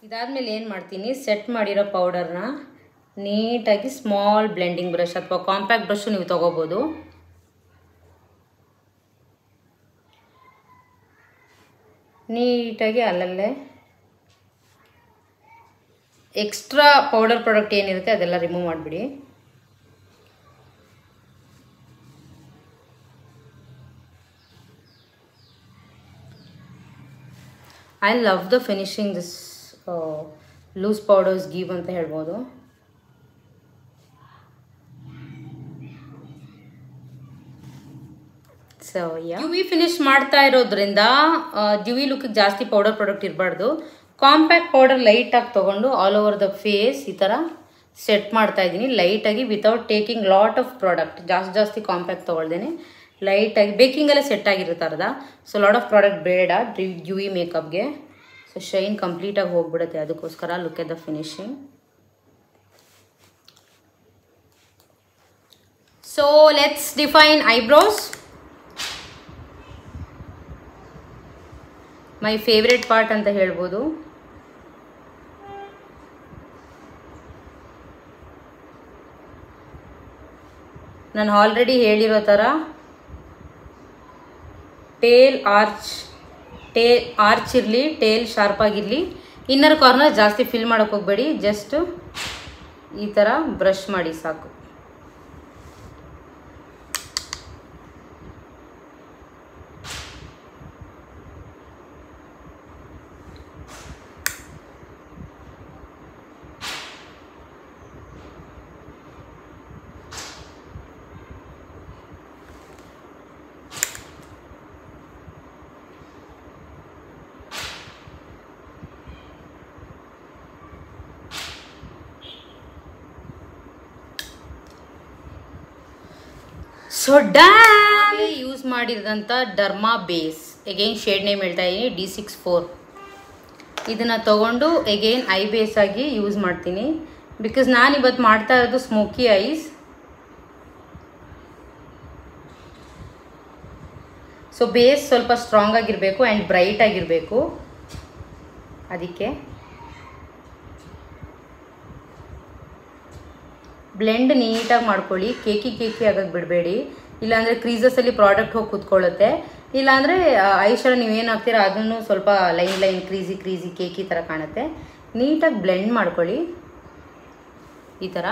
ಇದಾದಮೇಲೆ ಏನು ಮಾಡ್ತೀನಿ, ಸೆಟ್ ಮಾಡಿರೋ ಪೌಡರ್ನ ನೀಟಾಗಿ ಸ್ಮಾಲ್ ಬ್ಲೆಂಡಿಂಗ್ ಬ್ರಷ್ ಅಥವಾ ಕಾಂಪ್ಯಾಕ್ಟ್ ಬ್ರಷು ನೀವು ತೊಗೋಬೋದು. ನೀಟಾಗಿ ಅಲ್ಲಲ್ಲೇ ಎಕ್ಸ್ಟ್ರಾ ಪೌಡರ್ ಪ್ರಾಡಕ್ಟ್ ಏನಿರುತ್ತೆ ಅದೆಲ್ಲ ರಿಮೂವ್ ಮಾಡಿಬಿಡಿ. I love the finishing this loose powders give ಅಂತ ಹೇಳ್ಬೋದು. ಸೊ ಡ್ಯೂವಿ ಫಿನಿಶ್ ಮಾಡ್ತಾ ಇರೋದ್ರಿಂದ ಡ್ಯೂವಿ ಲುಕ್ಕಿಗೆ ಜಾಸ್ತಿ ಪೌಡರ್ ಪ್ರಾಡಕ್ಟ್ ಇರಬಾರ್ದು. ಕಾಂಪ್ಯಾಕ್ಟ್ ಪೌಡರ್ ಲೈಟಾಗಿ ತೊಗೊಂಡು ಆಲ್ ಓವರ್ ದ ಫೇಸ್ ಈ ಥರ ಸೆಟ್ ಮಾಡ್ತಾ ಇದ್ದೀನಿ ಲೈಟಾಗಿ, without taking lot of product. ಜಾಸ್ತಿ ಕಾಂಪ್ಯಾಕ್ಟ್ ತೊಗೊಳ್ದೇನೆ ಲೈಟಾಗಿ. ಬೇಕಿಂಗೆಲ್ಲ ಸೆಟ್ ಆಗಿರುತ್ತಾರದ, ಸೊ ಲಾಟ್ ಆಫ್ ಪ್ರಾಡಕ್ಟ್ ಬೇಡ ಡ್ಯೂವಿ ಮೇಕಪ್ಗೆ. ಸೊ ಶೈನ್ ಕಂಪ್ಲೀಟಾಗಿ ಹೋಗ್ಬಿಡುತ್ತೆ, ಅದಕ್ಕೋಸ್ಕರ look at the finishing. So let's define eyebrows. My favourite part ಅಂತ ಹೇಳ್ಬೋದು. ನಾನು ಆಲ್ರೆಡಿ ಹೇಳಿರೋ ಥರ ಟೇಲ್ ಆರ್ಚ್ ಇರಲಿ, ಟೇಲ್ ಶಾರ್ಪ್ ಆಗಿರಲಿ. ಇನ್ನರ್ ಕಾರ್ನರ್ ಜಾಸ್ತಿ ಫಿಲ್ ಮಾಡೋಕ್ಕೆ ಹೋಗಬೇಡಿ, ಜಸ್ಟ್ ಈ ಥರ ಬ್ರಷ್ ಮಾಡಿ ಸಾಕು. ಸೊ ಡ್ಯಾಮ್ ಯೂಸ್ ಮಾಡಿರೋದಂಥ derma base again shade name ಹೇಳ್ತಾ ಇದ್ದೀನಿ D64. ಇದನ್ನು ತೊಗೊಂಡು ಎಗೈನ್ ಐ ಬೇಸ್ ಆಗಿ ಯೂಸ್ ಮಾಡ್ತೀನಿ ಬಿಕಾಸ್ ನಾನು ಇವತ್ತು ಮಾಡ್ತಾ ಇರೋದು ಸ್ಮೋಕಿ ಐಸ್. ಸೊ ಬೇಸ್ ಸ್ವಲ್ಪ ಸ್ಟ್ರಾಂಗ್ ಆಗಿರಬೇಕು ಆ್ಯಂಡ್ ಬ್ರೈಟ್ ಆಗಿರಬೇಕು. ಅದಕ್ಕೆ ಬ್ಲೆಂಡ್ ನೀಟಾಗಿ ಮಾಡ್ಕೊಳ್ಳಿ, ಕೇಕಿ ಆಗಕ್ಕೆ ಬಿಡಬೇಡಿ, ಇಲ್ಲಾಂದರೆ ಕ್ರೀಸಸಲ್ಲಿ ಪ್ರಾಡಕ್ಟ್ ಹೋಗಿ ಕೂತ್ಕೊಳ್ಳುತ್ತೆ. ಇಲ್ಲಾಂದರೆ ಐ ಶಾಡೋ ನೀವೇನು ಹಾಕ್ತೀರ ಅದನ್ನು ಸ್ವಲ್ಪ ಲೈನ್ ಕ್ರೀಸಿ ಕೇಕಿ ಥರ ಕಾಣುತ್ತೆ. ನೀಟಾಗಿ ಬ್ಲೆಂಡ್ ಮಾಡ್ಕೊಳ್ಳಿ. ಈ ಥರ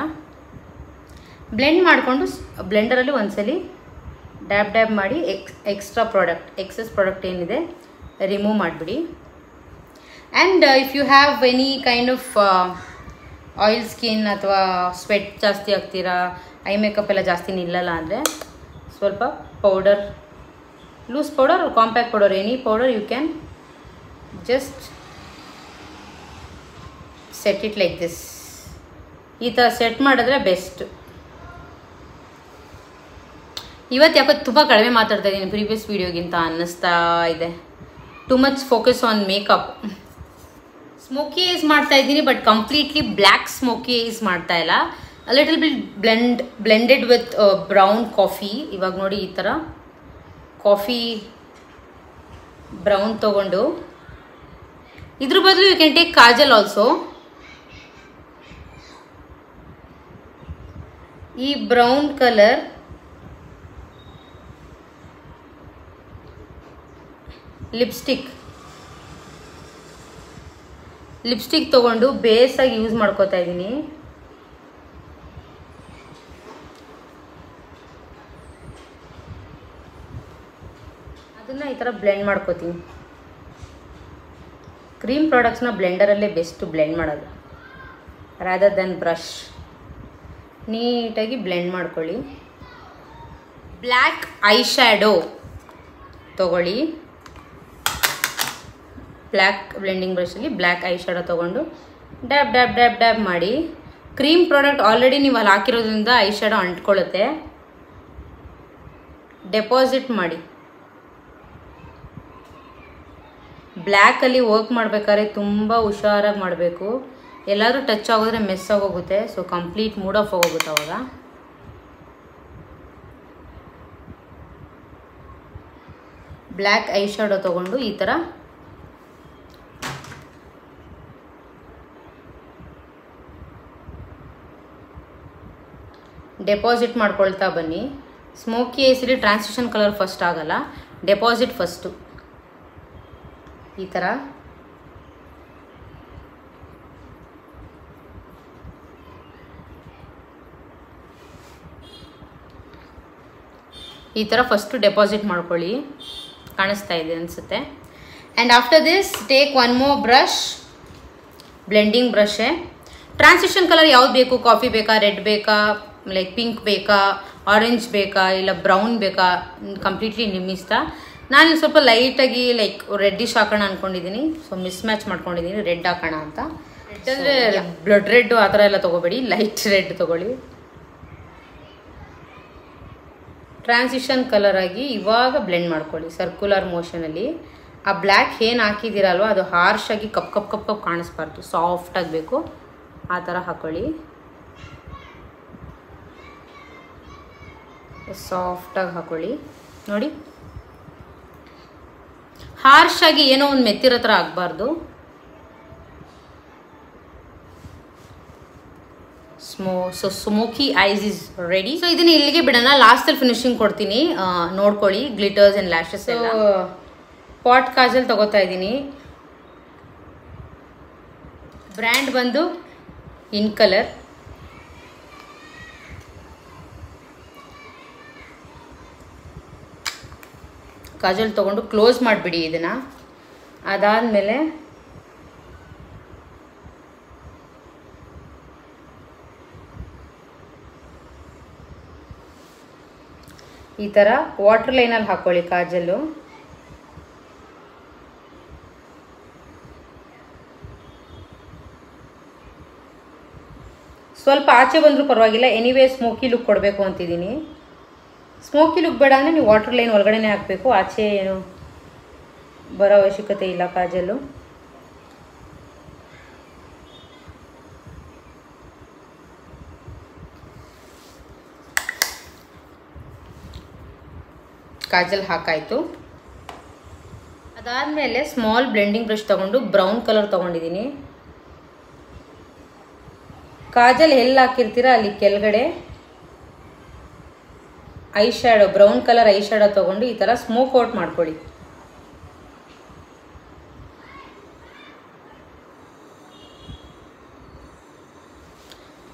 ಬ್ಲೆಂಡ್ ಮಾಡಿಕೊಂಡು ಬ್ಲೆಂಡರಲ್ಲಿ ಒಂದ್ಸಲಿ ಡ್ಯಾಬ್ ಮಾಡಿ ಎಕ್ಸಸ್ ಪ್ರಾಡಕ್ಟ್ ಏನಿದೆ ರಿಮೂವ್ ಮಾಡಿಬಿಡಿ. And if you have any kind of oil skin ಅಥವಾ ಸ್ವೆಟ್ ಜಾಸ್ತಿ ಆಗ್ತೀರಾ, ಐ ಮೇಕಪ್ ಎಲ್ಲ ಜಾಸ್ತಿ ನಿಲ್ಲಲ್ಲ ಅಂದರೆ ಸ್ವಲ್ಪ powder, loose powder compact powder, any powder you can just set it like this. ಈ ಥರ ಸೆಟ್ ಮಾಡಿದ್ರೆ ಬೆಸ್ಟ್. ಇವತ್ತು ಯಾಕೋ ತುಂಬ ಕಡಿಮೆ ಮಾತಾಡ್ತಾ ಇದ್ದೀನಿ ಪ್ರೀವಿಯಸ್ ವೀಡಿಯೋಗಿಂತ ಅನ್ನಿಸ್ತಾ ಇದೆ. Too much focus on makeup. Smoky eyes ಮಾಡ್ತಾ ಇದ್ದೀನಿ but completely black smoky eyes ಮಾಡ್ತಾ ಇಲ್ಲ. Little bit blended with brown coffee. ಇವಾಗ ನೋಡಿ ಈ ಥರ ಕಾಫಿ ಬ್ರೌನ್ ತೊಗೊಂಡು ಇದ್ರ ಬದಲು you can take kajal also. ಈ ಬ್ರೌನ್ ಕಲರ್ ಲಿಪ್ಸ್ಟಿಕ್ ತೊಗೊಂಡು ಬೇಸಾಗಿ ಯೂಸ್ ಮಾಡ್ಕೋತಾ ಇದ್ದೀನಿ. ಅದನ್ನು ಈ ಥರ ಬ್ಲೆಂಡ್ ಮಾಡ್ಕೋತೀನಿ. ಕ್ರೀಮ್ ಪ್ರಾಡಕ್ಟ್ಸ್ನ ಬ್ಲೆಂಡರಲ್ಲೇ ಬೆಸ್ಟ್ ಬ್ಲೆಂಡ್ ಮಾಡೋದು ರಾದರ್ ದೆನ್ ಬ್ರಷ್. ನೀಟಾಗಿ ಬ್ಲೆಂಡ್ ಮಾಡ್ಕೊಳ್ಳಿ. ಬ್ಲ್ಯಾಕ್ ಐ ಶ್ಯಾಡೋ ತೊಗೊಳ್ಳಿ. ಬ್ಲ್ಯಾಕ್ ಬ್ಲೆಂಡಿಂಗ್ ಬ್ರಷಲ್ಲಿ ಬ್ಲ್ಯಾಕ್ ಐ ಶ್ಯಾಡೋ ತೊಗೊಂಡು ಡ್ಯಾಬ್ ಮಾಡಿ. ಕ್ರೀಮ್ ಪ್ರಾಡಕ್ಟ್ ಆಲ್ರೆಡಿ ನೀವು ಅಲ್ಲಿ ಹಾಕಿರೋದ್ರಿಂದ ಐ ಶ್ಯಾಡೋ ಅಂಟ್ಕೊಳ್ಳುತ್ತೆ. ಡೆಪಾಸಿಟ್ ಮಾಡಿ. ಬ್ಲ್ಯಾಕಲ್ಲಿ ವರ್ಕ್ ಮಾಡಬೇಕಾದ್ರೆ ತುಂಬ ಹುಷಾರಾಗಿ ಮಾಡಬೇಕು. ಎಲ್ಲಾದರೂ ಟಚ್ ಆಗೋದ್ರೆ ಮೆಸ್ ಆಗೋಗುತ್ತೆ. ಸೊ ಕಂಪ್ಲೀಟ್ ಮೂಡ್ ಆಫ್ ಆಗೋಗುತ್ತೆ ಅವಾಗ. ಬ್ಲ್ಯಾಕ್ ಐ ಶ್ಯಾಡೋ ತೊಗೊಂಡು ಈ ಥರ ಡೆಪಾಸಿಟ್ ಮಾಡ್ಕೊಳ್ತಾ ಬನ್ನಿ. ಸ್ಮೋಕಿ ಐಸಲ್ಲಿ ಟ್ರಾನ್ಸಿಷನ್ ಕಲರ್ ಫಸ್ಟ್ ಆಗಲ್ಲ, ಡೆಪಾಸಿಟ್ ಫಸ್ಟು. ಈ ಥರ ಫಸ್ಟು ಡೆಪಾಸಿಟ್ ಮಾಡ್ಕೊಳ್ಳಿ. ಕಾಣಿಸ್ತಾ ಇದೆ ಅನಿಸುತ್ತೆ. And after this take one more brush, blending ಬ್ರಷೇ. ಟ್ರಾನ್ಸಿಷನ್ ಕಲರ್ ಯಾವ್ದು ಬೇಕು? ಕಾಫಿ ಬೇಕಾ, ರೆಡ್ ಬೇಕಾ, ಲೈಕ್ ಪಿಂಕ್ ಬೇಕಾ, ಆರೆಂಜ್ ಬೇಕಾ, ಇಲ್ಲ ಬ್ರೌನ್ ಬೇಕಾ? ಕಂಪ್ಲೀಟ್ಲಿ ನಿಮ್ಮ ಇಷ್ಟ. ನಾನು ಸ್ವಲ್ಪ ಲೈಟಾಗಿ ಲೈಕ್ ರೆಡ್ಡಿಶ್ ಹಾಕೋಣ ಅಂದ್ಕೊಂಡಿದ್ದೀನಿ. ಸೊ ಮಿಸ್ ಮ್ಯಾಚ್ ಮಾಡ್ಕೊಂಡಿದ್ದೀನಿ, ರೆಡ್ ಹಾಕೋಣ ಅಂತ. ರೆಡ್ ಅಂದರೆ ಬ್ಲಡ್ ರೆಡ್ಡು ಆ ಥರ ಎಲ್ಲ ತೊಗೋಬೇಡಿ, ಲೈಟ್ ರೆಡ್ ತೊಗೊಳ್ಳಿ. ಟ್ರಾನ್ಸಿಷನ್ ಕಲರ್ ಆಗಿ ಇವಾಗ ಬ್ಲೆಂಡ್ ಮಾಡ್ಕೊಳ್ಳಿ ಸರ್ಕ್ಯುಲರ್ ಮೋಷನಲ್ಲಿ. ಆ ಬ್ಲ್ಯಾಕ್ ಏನು ಹಾಕಿದ್ದೀರಲ್ವ ಅದು ಹಾರ್ಶಾಗಿ ಕಪ್ ಕಾಣಿಸ್ಬಾರ್ದು, ಸಾಫ್ಟ್ ಆಗಬೇಕು. ಆ ಥರ ಹಾಕೊಳ್ಳಿ. ಸಾಫ್ಟಾಗಿ ಹಾಕೊಳ್ಳಿ. ನೋಡಿ, ಹಾರ್ಶಾಗಿ ಏನೋ ಒಂದು ಮೆತ್ತಿರೋ ಥರ ಆಗಬಾರ್ದು. Smoky eyes is ready. So ಇದನ್ನ ಇಲ್ಲಿಗೆ ಬಿಡೋಣ, ಲಾಸ್ಟಲ್ಲಿ ಫಿನಿಶಿಂಗ್ ಕೊಡ್ತೀನಿ, ನೋಡ್ಕೊಳ್ಳಿ. ಗ್ಲಿಟರ್ಸ್ ಆ್ಯಂಡ್ ಲ್ಯಾಶಸ್ ಎಲ್ಲ. ಪಾಟ್ ಕಾಜಲ್ ತಗೋತಾ ಇದ್ದೀನಿ. ಬ್ರ್ಯಾಂಡ್ ಬಂದು ಇನ್ ಕಲರ್. ಕಾಜಲ್ ತೊಗೊಂಡು ಕ್ಲೋಸ್ ಮಾಡಿಬಿಡಿ ಇದನ್ನು. ಅದಾದಮೇಲೆ ಈ ಥರ ವಾಟರ್ ಲೈನಲ್ಲಿ ಹಾಕ್ಕೊಳ್ಳಿ ಕಾಜಲ್ಲು. ಸ್ವಲ್ಪ ಆಚೆ ಬಂದರೂ ಪರವಾಗಿಲ್ಲ, ಎನಿವೇ ಸ್ಮೋಕಿ ಲುಕ್ ಕೊಡಬೇಕು ಅಂತಿದ್ದೀನಿ. ಸ್ಮೋಕಿ ಲುಕ್ ಬೇಡ ಅಂದರೆ ನೀವು ವಾಟರ್ ಲೈನ್ ಒಳಗಡೆನೇ ಹಾಕಬೇಕು, ಆಚೆ ಏನು ಬರೋ ಅವಶ್ಯಕತೆ ಇಲ್ಲ ಕಾಜಲ್ಲು. ಕಾಜಲ್ ಹಾಕಾಯಿತು. ಅದಾದಮೇಲೆ ಸ್ಮಾಲ್ ಬ್ಲೆಂಡಿಂಗ್ ಬ್ರಷ್ ತೊಗೊಂಡು ಬ್ರೌನ್ ಕಲರ್ ತೊಗೊಂಡಿದ್ದೀನಿ. ಕಾಜಲ್ ಎಲ್ಲಿ ಹಾಕಿರ್ತೀರ ಅಲ್ಲಿ ಕೆಳಗಡೆ I shadow, brown colour I shadow ತೊಗೊಂಡು ಈ ಥರ ಸ್ಮೋಕ್ ಔಟ್ ಮಾಡ್ಕೊಳ್ಳಿ.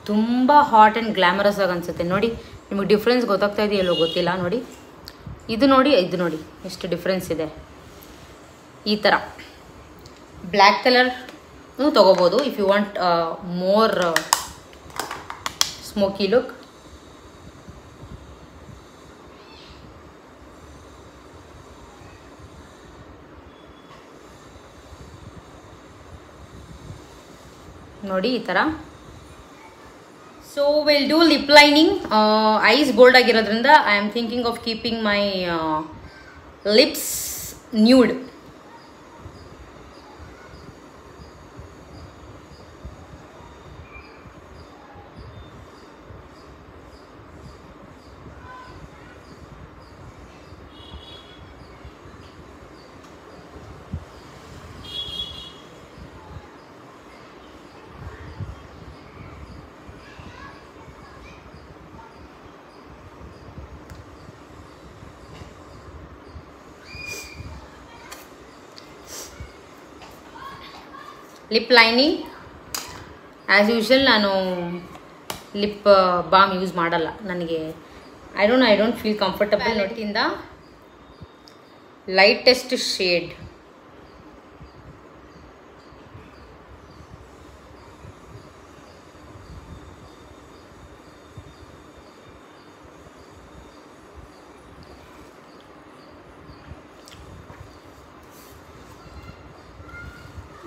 ತುಂಬ ಹಾಟ್ ಆ್ಯಂಡ್ ಗ್ಲ್ಯಾಮರಸ್ ಆಗಿ ಅನಿಸುತ್ತೆ ನೋಡಿ. ನಿಮಗೆ ಡಿಫ್ರೆನ್ಸ್ ಗೊತ್ತಾಗ್ತಾ ಇದೆಯಲ್ಲೋ ಗೊತ್ತಿಲ್ಲ ನೋಡಿ. ಇದು ನೋಡಿ, ಇದು ನೋಡಿ ಎಷ್ಟು ಡಿಫ್ರೆನ್ಸ್ ಇದೆ. ಈ ಥರ ಬ್ಲ್ಯಾಕ್ ಕಲರ್ನು ತೊಗೋಬೋದು if you want more smoky look. ನೋಡಿ ಈ ಥರ. So will do lip lining. Eyes bold ಆಗಿರೋದ್ರಿಂದ I am thinking of keeping my lips nude. Lip lining as usual ನಾನು ಲಿಪ್ ಬಾಮ್ ಯೂಸ್ ಮಾಡಲ್ಲ. ನನಗೆ ಐ ಡೋಂಟ್ ಫೀಲ್ ಕಂಫರ್ಟಬಲ್. ನೋಟಿಂದ ಲೈಟೆಸ್ಟ್ ಶೇಡ್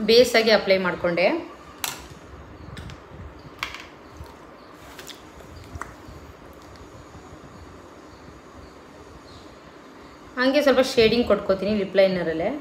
ಬೇಸಾಗಿ ಅಪ್ಲೈ ಮಾಡಿಕೊಂಡೆ. ಹಾಗೆ ಸ್ವಲ್ಪ ಶೇಡಿಂಗ್ ಕೊಟ್ಕೋತೀನಿ ಲಿಪ್ ಲೈನರಲ್ಲೇ.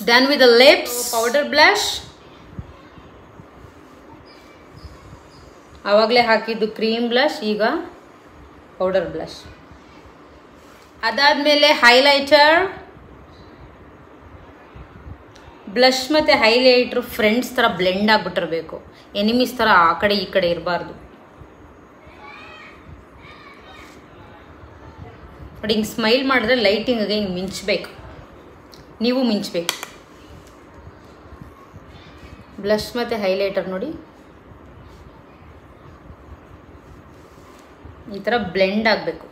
Done with the lips. Powder blush. ಆವಾಗಲೇ ಹಾಕಿದ್ದು ಕ್ರೀಮ್ ಬ್ಲಷ್, ಈಗ ಪೌಡರ್ ಬ್ಲಷ್. ಅದಾದಮೇಲೆ ಹೈಲೈಟರ್. ಬ್ಲಷ್ ಮತ್ತು ಹೈಲೈಟ್ರು ಫ್ರೆಂಡ್ಸ್ ಥರ ಬ್ಲೆಂಡ್ ಆಗಿಬಿಟ್ಟಿರಬೇಕು, ಎನಿಮೀಸ್ ಥರ ಆ ಕಡೆ ಈ ಕಡೆ ಇರಬಾರ್ದು. ನೋಡಿ ಹಿಂಗೆ ಸ್ಮೈಲ್ ಮಾಡಿದ್ರೆ ಲೈಟಿಂಗ್ಗೆ ಹಿಂಗೆ ಮಿಂಚಬೇಕು, ನೀವು ಮಿಂಚಬೇಕು. ಬ್ಲಷ್ ಮತ್ತು ಹೈಲೈಟರ್ ನೋಡಿ ಈ ಥರ ಬ್ಲೆಂಡ್ ಆಗಬೇಕು.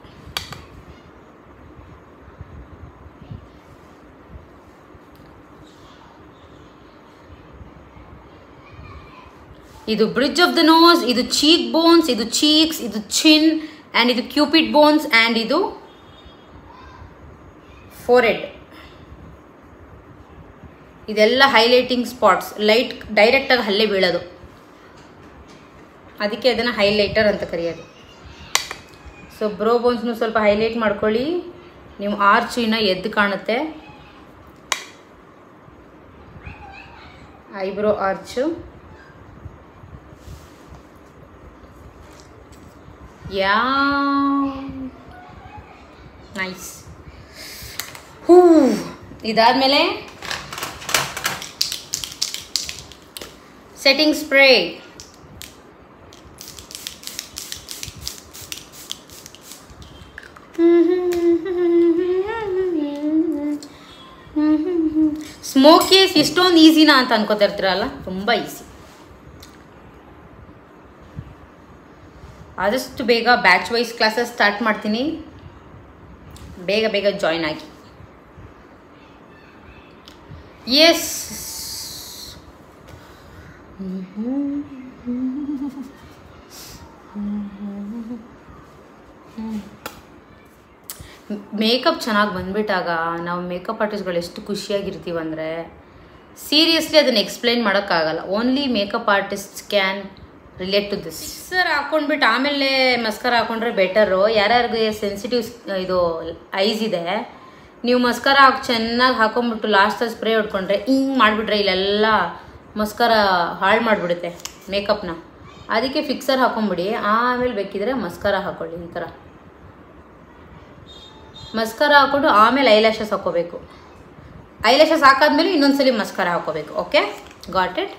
ಇದು ಬ್ರಿಡ್ಜ್ ಆಫ್ ದ ನೋಸ್, ಇದು ಚೀಕ್ ಬೋನ್ಸ್, ಇದು ಚೀಕ್ಸ್, ಇದು ಚಿನ್ ಆ್ಯಂಡ್ ಇದು ಕ್ಯೂಪಿಡ್ ಬೋನ್ಸ್ ಆ್ಯಂಡ್ ಇದು ಫೋರೆಡ್. ಇದೆಲ್ಲ ಹೈಲೈಟಿಂಗ್ ಸ್ಪಾಟ್ಸ್. ಲೈಟ್ ಡೈರೆಕ್ಟಾಗಿ ಹಲ್ಲೇ ಬೀಳೋದು, ಅದಕ್ಕೆ ಅದನ್ನು ಹೈಲೈಟರ್ ಅಂತ ಕರೆಯೋದು. ಸೊ ಬ್ರೋ ಬೋನ್ಸ್ನು ಸ್ವಲ್ಪ ಹೈಲೈಟ್ ಮಾಡ್ಕೊಳ್ಳಿ, ನೀವು ಆರ್ಚ್ ಇನ್ನೂ ಎದ್ದು ಕಾಣುತ್ತೆ. ಐಬ್ರೋ ಆರ್ಚು ಯಾ ನೈಸ್. ಇದಾದಮೇಲೆ ಸೆಟ್ಟಿಂಗ್ ಸ್ಪ್ರೇ. ಸ್ಮೋಕೀಸ್ ಇಷ್ಟೊಂದು ಈಸಿನಾ ಅಂತ ಅನ್ಕೋತಾ ಇರ್ತೀರಲ್ಲ, ತುಂಬ ಈಸಿ. ಆದಷ್ಟು ಬೇಗ ಬ್ಯಾಚ್ ವೈಸ್ ಕ್ಲಾಸಸ್ ಸ್ಟಾರ್ಟ್ ಮಾಡ್ತೀನಿ, ಬೇಗ ಬೇಗ ಜಾಯ್ನ್ ಆಗಿ. ಎಸ್, ಮೇಕಪ್ ಚೆನ್ನಾಗಿ ಬಂದ್ಬಿಟ್ಟಾಗ ನಾವು ಮೇಕಪ್ ಆರ್ಟಿಸ್ಟ್ಗಳು ಎಷ್ಟು ಖುಷಿಯಾಗಿರ್ತೀವಂದರೆ ಸೀರಿಯಸ್ಲಿ ಅದನ್ನು ಎಕ್ಸ್ಪ್ಲೈನ್ ಮಾಡೋಕ್ಕಾಗಲ್ಲ. Only makeup artist can relate to this. Fixer ಹಾಕೊಂಡ್ಬಿಟ್ಟು ಆಮೇಲೆ ಮಸ್ಕರ ಹಾಕೊಂಡ್ರೆ ಬೆಟರು. ಯಾರ್ಯಾರಿಗೆ ಸೆನ್ಸಿಟಿವ್ ಇದು ಐಸ್ ಇದೆ, ನೀವು ಮಸ್ಕರ ಚೆನ್ನಾಗಿ ಹಾಕೊಂಡ್ಬಿಟ್ಟು ಲಾಸ್ಟಲ್ಲಿ ಸ್ಪ್ರೇ ಹೊಡ್ಕೊಂಡ್ರೆ ಹಿಂಗೆ ಮಾಡಿಬಿಟ್ರೆ ಇಲ್ಲೆಲ್ಲ ಮಸ್ಕರ ಹಾಳು ಮಾಡಿಬಿಡುತ್ತೆ ಮೇಕಪ್ನ. ಅದಕ್ಕೆ ಫಿಕ್ಸರ್ ಹಾಕೊಂಡ್ಬಿಡಿ, ಆಮೇಲೆ ಬೇಕಿದ್ರೆ ಮಸ್ಕರ ಹಾಕೊಳ್ಳಿ. ಈ ಥರ ಮಸ್ಕರ ಹಾಕ್ಕೊಂಡು ಆಮೇಲೆ ಐಲ್ಯಾಶಸ್ ಹಾಕೋಬೇಕು. ಐಲ್ಯಾಶಸ್ ಹಾಕಾದ್ಮೇಲೆ ಇನ್ನೊಂದ್ಸಲಿ ಮಸ್ಕರ ಹಾಕೋಬೇಕು. Okay, got it?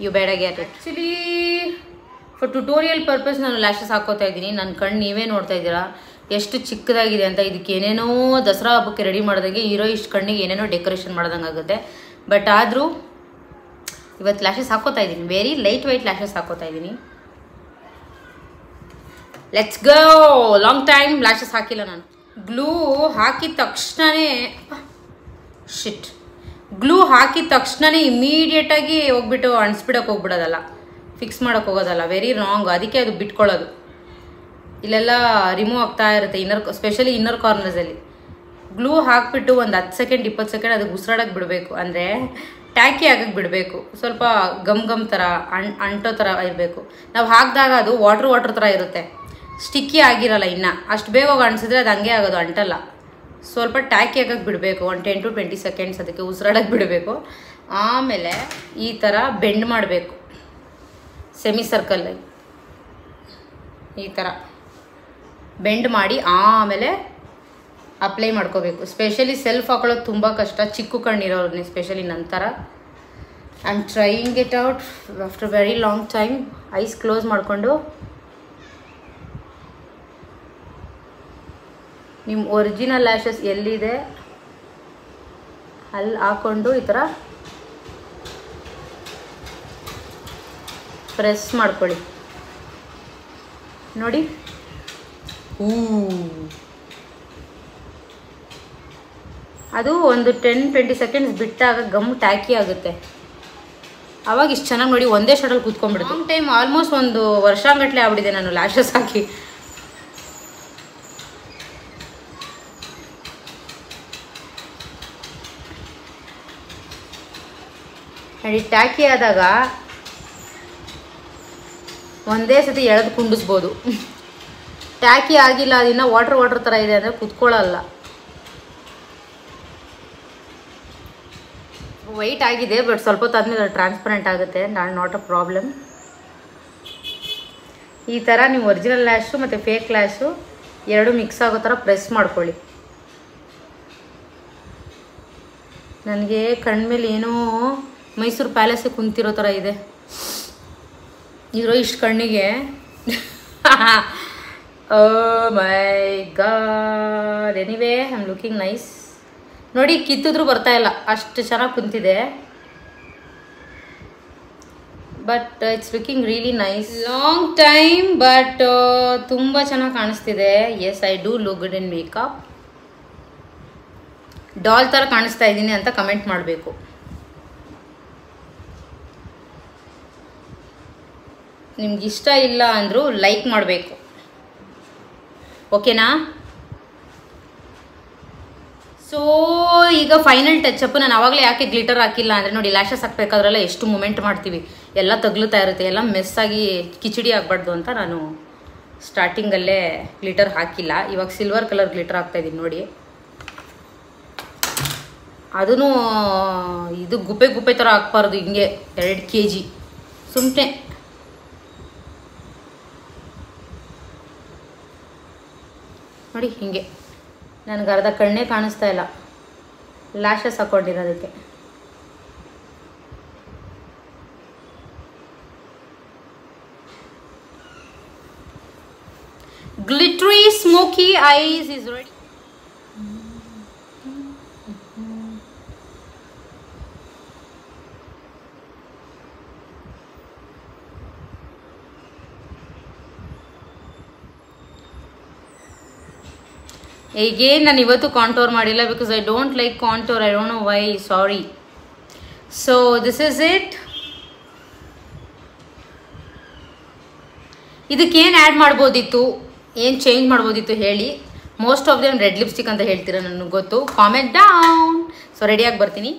ಯು ಬೇಡ get it. Actually for tutorial purpose ನಾನು ಲ್ಯಾಶಸ್ ಹಾಕೋತಾ ಇದ್ದೀನಿ. ನನ್ನ ಕಣ್ಣು ನೀವೇ ನೋಡ್ತಾ ಇದ್ದೀರಾ ಎಷ್ಟು ಚಿಕ್ಕದಾಗಿದೆ ಅಂತ. ಇದಕ್ಕೆ ಏನೇನೋ ದಸರಾ ಹಬ್ಬಕ್ಕೆ ರೆಡಿ ಮಾಡ್ದಂಗೆ ಇರೋ ಇಷ್ಟು ಕಣ್ಣಿಗೆ ಏನೇನೋ ಡೆಕೋರೇಷನ್ ಮಾಡ್ದಂಗೆ ಆಗುತ್ತೆ. ಬಟ್ ಆದರೂ ಇವತ್ತು ಲ್ಯಾಶಸ್ ಹಾಕೋತಾ ಇದ್ದೀನಿ, ವೆರಿ ಲೈಟ್ ವೈಟ್ ಲ್ಯಾಶಸ್ ಹಾಕೋತಾ ಇದ್ದೀನಿ. Let's go. Long time lashes ಹಾಕಿಲ್ಲ ನಾನು. ಗ್ಲೂ ಹಾಕಿದ ತಕ್ಷಣವೇ ಗ್ಲೂ ಹಾಕಿದ ತಕ್ಷಣವೇ ಇಮಿಡಿಯೇಟಾಗಿ ಹೋಗ್ಬಿಟ್ಟು ಅಣಿಸ್ಬಿಡೋಕೆ ಹೋಗ್ಬಿಡೋದಲ್ಲ, ಫಿಕ್ಸ್ ಮಾಡೋಕೆ ಹೋಗೋದಲ್ಲ. Very wrong. ಅದಕ್ಕೆ ಅದು ಬಿಟ್ಕೊಳ್ಳೋದು. ಇಲ್ಲೆಲ್ಲ ರಿಮೂವ್ ಆಗ್ತಾ ಇರುತ್ತೆ, ಸ್ಪೆಷಲಿ ಇನ್ನರ್ ಕಾರ್ನರ್ಸಲ್ಲಿ. ಗ್ಲೂ ಹಾಕಿಬಿಟ್ಟು ಒಂದು 10 ಸೆಕೆಂಡ್ 20 ಸೆಕೆಂಡ್ ಅದಕ್ಕೆ ಉಸಿರಾಡೋಕ್ಕೆ ಬಿಡಬೇಕು. ಅಂದರೆ ಟ್ಯಾಕಿ ಆಗಕ್ಕೆ ಬಿಡಬೇಕು. ಸ್ವಲ್ಪ ಗಮ್ ಥರ ಅಂಟೋ ಥರ ಇರಬೇಕು. ನಾವು ಹಾಕಿದಾಗ ಅದು ವಾಟ್ರ್ ಥರ ಇರುತ್ತೆ, ಸ್ಟಿಕ್ಕಿ ಆಗಿರಲ್ಲ. ಇನ್ನು ಅಷ್ಟು ಬೇಗ ಹೋಗಿ ಅಣಿಸಿದ್ರೆ ಅದು ಹಂಗೆ ಆಗೋದು, ಅಂಟಲ್ಲ. ಸ್ವಲ್ಪ ಟ್ಯಾಕಿ ಆಗಕ್ಕೆ ಬಿಡಬೇಕು. ಒಂದು 10 to 20 ಸೆಕೆಂಡ್ಸ್ ಅದಕ್ಕೆ ಉಸಿರಾಡಕ್ಕೆ ಬಿಡಬೇಕು. ಆಮೇಲೆ ಈ ಥರ ಬೆಂಡ್ ಮಾಡಬೇಕು, ಸೆಮಿ ಸರ್ಕಲಲ್ಲಿ ಈ ಥರ ಬೆಂಡ್ ಮಾಡಿ ಆಮೇಲೆ ಅಪ್ಲೈ ಮಾಡ್ಕೋಬೇಕು. ಸ್ಪೆಷಲಿ ಸೆಲ್ಫ್ ಹಾಕೊಳ್ಳೋದು ತುಂಬ ಕಷ್ಟ, ಚಿಕ್ಕ ಕಣ್ಣಿರೋರನ್ನೇ, ಸ್ಪೆಷಲಿ ನಂತರ. I am trying it out after very long time. Ice close ಮಾಡಿಕೊಂಡು ನಿಮ್ಮ ಒರಿಜಿನಲ್ ಲ್ಯಾಶಸ್ ಎಲ್ಲಿದೆ ಅಲ್ಲಿ ಹಾಕ್ಕೊಂಡು ಈ ಥರ ಪ್ರೆಸ್ ಮಾಡ್ಕೊಳ್ಳಿ. ನೋಡಿ, ಅದು ಒಂದು 10-20 ಸೆಕೆಂಡ್ಸ್ ಬಿಟ್ಟಾಗ ಗಮ್ ಟ್ಯಾಕಿ ಆಗುತ್ತೆ. ಆವಾಗ ಇಷ್ಟು ಚೆನ್ನಾಗಿ ನೋಡಿ ಒಂದೇ ಶರ್ಟಲ್ಲಿ ಕೂತ್ಕೊಂಡ್ಬಿಡುತ್ತೆ. ಲಾಂಗ್ ಟೈಮ್, ಆಲ್ಮೋಸ್ಟ್ ಒಂದು ವರ್ಷಾಂಗಟ್ಲೆ ಆಗ್ಬಿಟ್ಟಿದೆ ನಾನು ಲ್ಯಾಶಸ್ ಹಾಕಿ. ನೋಡಿ, ಟ್ಯಾಕಿ ಆದಾಗ ಒಂದೇ ಸತಿ ಎಳೆದು ಕುಂಡಿಸ್ಬೋದು. ಟ್ಯಾಕಿ ಆಗಿಲ್ಲ, ಅದನ್ನ ವಾಟ್ರ್ ಥರ ಇದೆ ಅಂದರೆ ಕುತ್ಕೊಳ್ಳಲ್ಲ. ವೈಟ್ ಆಗಿದೆ, ಬಟ್ ಸ್ವಲ್ಪ ಹೊತ್ತಾದ್ಮೇಲೆ ಟ್ರಾನ್ಸ್ಪರೆಂಟ್ ಆಗುತ್ತೆ. Not a problem. ಈ ಥರ ನೀವು ಒರಿಜಿನಲ್ ಲ್ಯಾಶು ಮತ್ತು ಫೇಕ್ ಲ್ಯಾಶು ಎರಡು ಮಿಕ್ಸ್ ಆಗೋ ಥರ ಪ್ರೆಸ್ ಮಾಡ್ಕೊಳ್ಳಿ. ನನಗೆ ಕಣ್ಮೇಲೆ ಏನೋ ಮೈಸೂರು ಪ್ಯಾಲೇಸೇ ಕುಂತಿರೋ ಥರ ಇದೆ ಇರೋ ಇಷ್ಟು ಕಣ್ಣಿಗೆ. Oh my god. Anyway, I am looking nice. ನೋಡಿ, ಕಿತ್ತಿದ್ರು ಬರ್ತಾ ಇಲ್ಲ, ಅಷ್ಟು ಚೆನ್ನಾಗಿ ಕುಂತಿದೆ. But it's looking really nice. Long time, but ತುಂಬ ಚೆನ್ನಾಗಿ ಕಾಣಿಸ್ತಿದೆ. Yes, I do look good in makeup. Doll ಥರ ಕಾಣಿಸ್ತಾ ಇದ್ದೀನಿ ಅಂತ ಕಮೆಂಟ್ ಮಾಡಬೇಕು. ನಿಮ್ಗೆ ಇಷ್ಟ ಇಲ್ಲ ಅಂದರೂ ಲೈಕ್ ಮಾಡಬೇಕು, ಓಕೆನಾ? ಸೊ ಈಗ ಫೈನಲ್ ಟಚಪ್. ನಾನು ಆವಾಗಲೇ ಯಾಕೆ ಗ್ಲಿಟರ್ ಹಾಕಿಲ್ಲ ಅಂದರೆ, ನೋಡಿ, ಲ್ಯಾಶಸ್ ಹಾಕ್ಬೇಕಾದ್ರೆಲ್ಲ ಎಷ್ಟು ಮೂಮೆಂಟ್ ಮಾಡ್ತೀವಿ, ಎಲ್ಲ ತಗ್ಲುತ್ತಾ ಇರುತ್ತೆ, ಎಲ್ಲ ಮೆಸ್ಸಾಗಿ ಕಿಚಡಿ ಆಗಬಾರ್ದು ಅಂತ ನಾನು ಸ್ಟಾರ್ಟಿಂಗಲ್ಲೇ ಗ್ಲಿಟರ್ ಹಾಕಿಲ್ಲ. ಇವಾಗ ಸಿಲ್ವರ್ ಕಲರ್ ಗ್ಲಿಟರ್ ಹಾಕ್ತಾಯಿದ್ದೀನಿ ನೋಡಿ. ಅದೂ ಇದು ಗುಪ್ಪೆ ಥರ ಹಾಕ್ಬಾರ್ದು, ಹಿಂಗೆ 2 kg ಸುಮ್ಮನೆ. ನೋಡಿ, ಹೀಗೆ ನನಗೆ ಅರ್ಧ ಕಣ್ಣೇ ಕಾಣಿಸ್ತಾ ಇಲ್ಲ ಲ್ಯಾಶಸ್ ಹಾಕ್ಕೊಂಡಿರೋದಕ್ಕೆ. Glittery smoky eyes is ready. ಈಗೇನು ನಾನು ಇವತ್ತು ಕಾಂಟೋರ್ ಮಾಡಿಲ್ಲ because I don't like contour. I don't know why, sorry. So this is it. ಇದಕ್ಕೇನು ಆ್ಯಡ್ ಮಾಡ್ಬೋದಿತ್ತು, ಏನು ಚೇಂಜ್ ಮಾಡ್ಬೋದಿತ್ತು ಹೇಳಿ. Most of them red lipstick ಅಂತ ಹೇಳ್ತೀರಾ, ನನಗೆ ಗೊತ್ತು. Comment down. ಸೊ ರೆಡಿಯಾಗಿ ಬರ್ತೀನಿ.